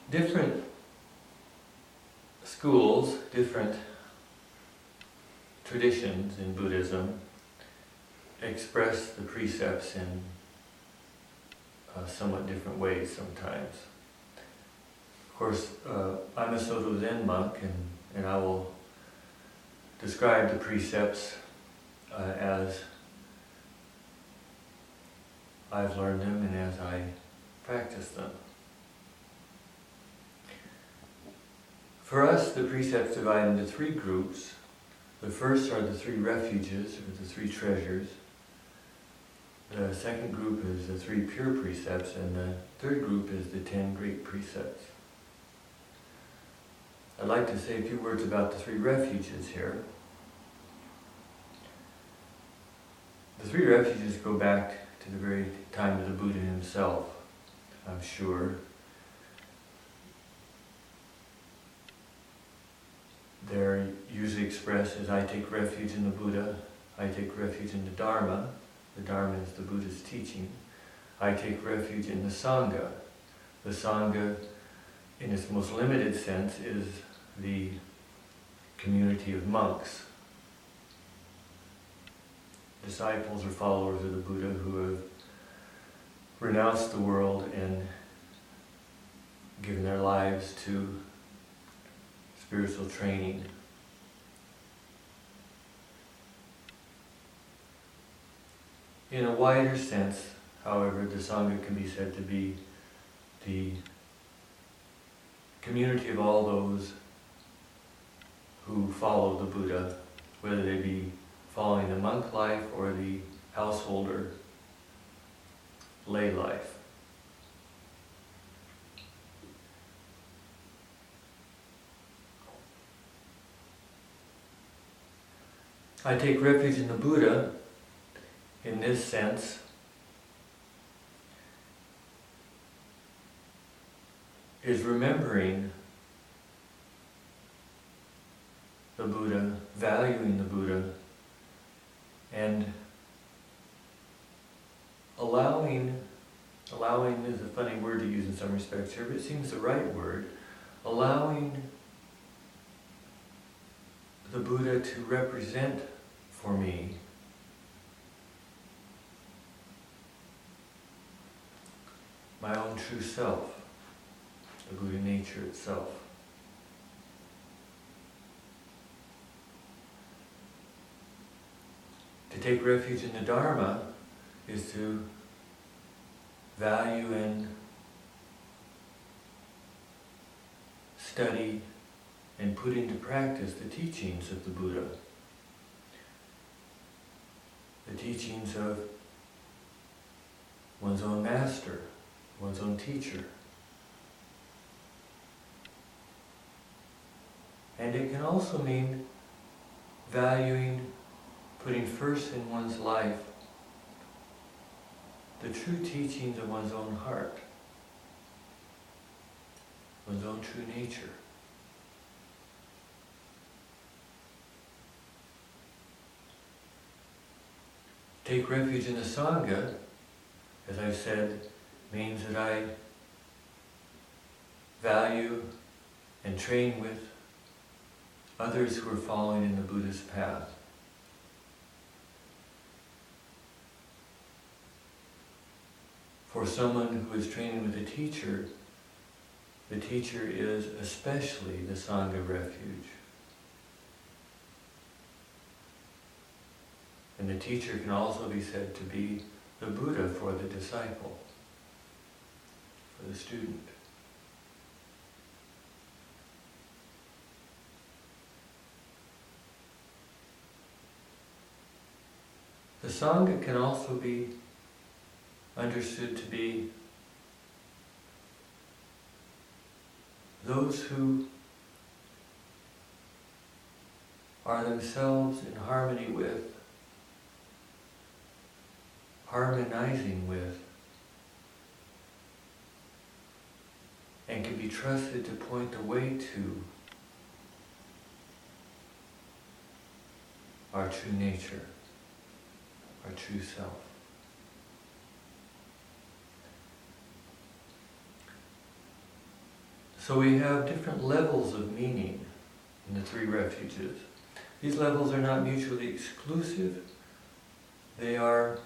different schools, different traditions in Buddhism express the precepts in somewhat different ways sometimes. Of course, I'm a Soto Zen monk, and I will describe the precepts as I've learned them and as I practice them. For us, the precepts divide into three groups. The first are the three refuges, or the three treasures. The second group is the three pure precepts, and the third group is the 10 great precepts. I'd like to say a few words about the three refuges here. The three refuges go back to the very time of the Buddha himself, I'm sure. They're usually expressed as I take refuge in the Buddha, I take refuge in the Dharma. The Dharma is the Buddha's teaching. I take refuge in the Sangha. The Sangha, in its most limited sense, is the community of monks. Disciples or followers of the Buddha who have renounced the world and given their lives to spiritual training. In a wider sense, however, the Sangha can be said to be the community of all those who follow the Buddha, whether they be following the monk life or the householder lay life. I take refuge in the Buddha, in this sense, is remembering the Buddha, valuing the Buddha, and allowing is a funny word to use in some respects here, but it seems the right word, allowing the Buddha to represent for me my own true self, the Buddha nature itself. To take refuge in the Dharma is to value and study and put into practice the teachings of the Buddha, the teachings of one's own master, one's own teacher. And it can also mean valuing, putting first in one's life the true teachings of one's own heart, one's own true nature. Take refuge in the Sangha, as I've said, means that I value and train with others who are following in the Buddha's path. For someone who is training with a teacher, the teacher is especially the Sangha refuge. And the teacher can also be said to be the Buddha for the disciple, for the student. The Sangha can also be understood to be those who are themselves in harmony with, harmonizing with, and can be trusted to point the way to our true nature, our true self. So we have different levels of meaning in the three refuges. These levels are not mutually exclusive, they are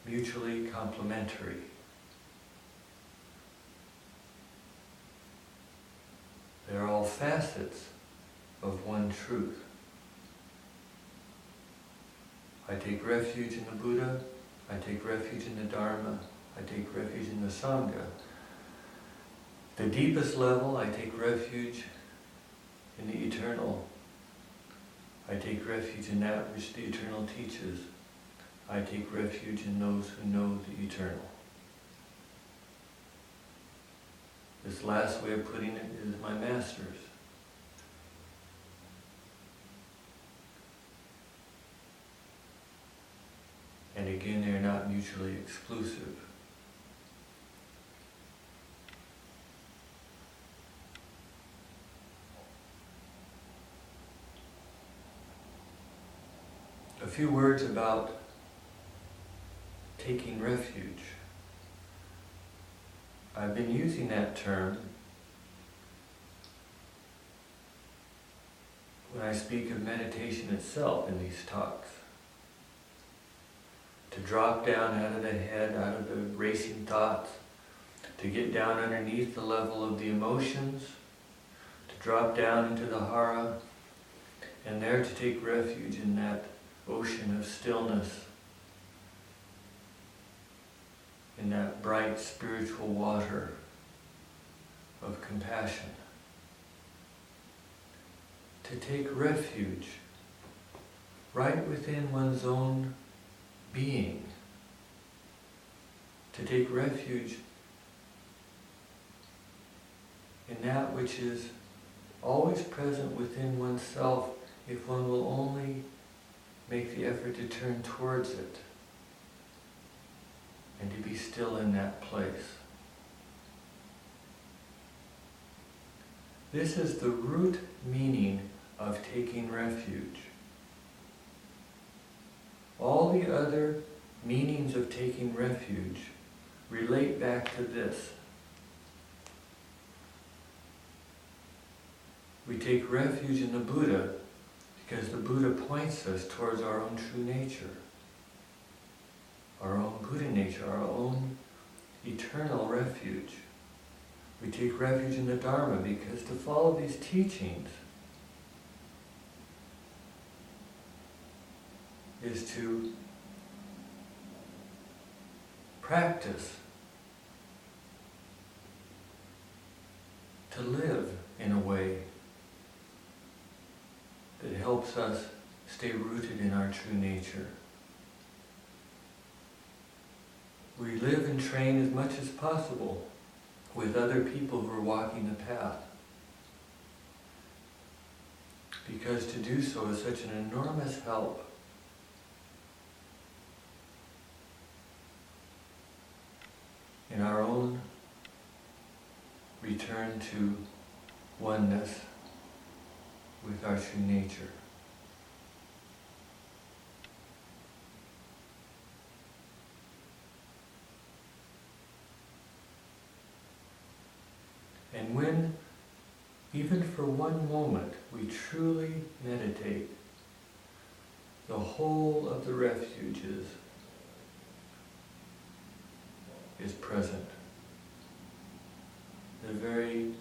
mutually complementary. They're all facets of one truth. I take refuge in the Buddha, I take refuge in the Dharma, I take refuge in the Sangha. The deepest level, I take refuge in the eternal. I take refuge in that which the eternal teaches. I take refuge in those who know the eternal. This last way of putting it is my master's. And again, they are not mutually exclusive. A few words about taking refuge. I've been using that term when I speak of meditation itself in these talks. To drop down out of the head, out of the racing thoughts, to get down underneath the level of the emotions, to drop down into the hara, and there to take refuge in that ocean of stillness, in that bright spiritual water of compassion. To take refuge right within one's own being. To take refuge in that which is always present within oneself if one will only make the effort to turn towards it and to be still in that place. This is the root meaning of taking refuge. All the other meanings of taking refuge relate back to this. We take refuge in the Buddha because the Buddha points us towards our own true nature, our own Buddha nature, our own eternal refuge. We take refuge in the Dharma because to follow these teachings is to practice, to live in a way that helps us stay rooted in our true nature. We live and train as much as possible with other people who are walking the path, because to do so is such an enormous help. In our own return to oneness with our true nature. And when, even for one moment, we truly meditate, the whole of the refuges is present. The very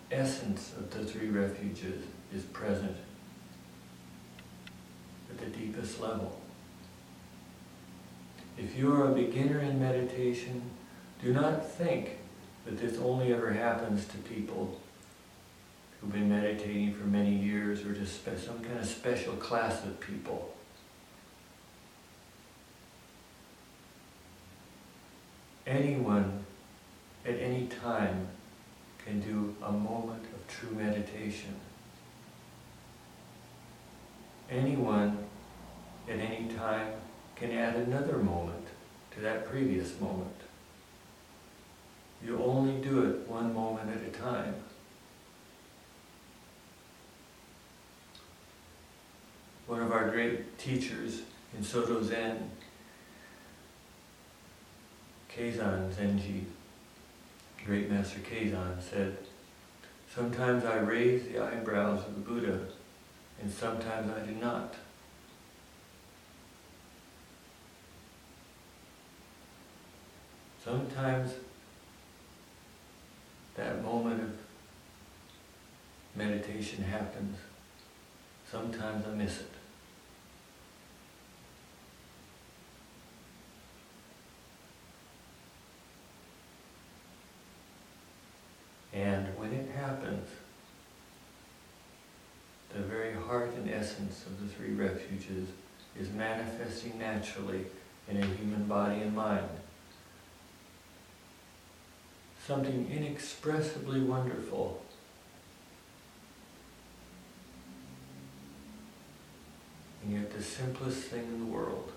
essence of the three refuges is present at the deepest level. If you are a beginner in meditation, do not think that this only ever happens to people who've been meditating for many years or just some kind of special class of people. Anyone at any time can do a moment of true meditation. Anyone at any time can add another moment to that previous moment. You only do it one moment at a time. One of our great teachers in Soto Zen, Zenji, great master Kazan, said, Sometimes I raise the eyebrows of the Buddha, and sometimes I do not. Sometimes that moment of meditation happens. Sometimes I miss it. And when it happens, the very heart and essence of the three refuges is manifesting naturally in a human body and mind. Something inexpressibly wonderful. And yet the simplest thing in the world.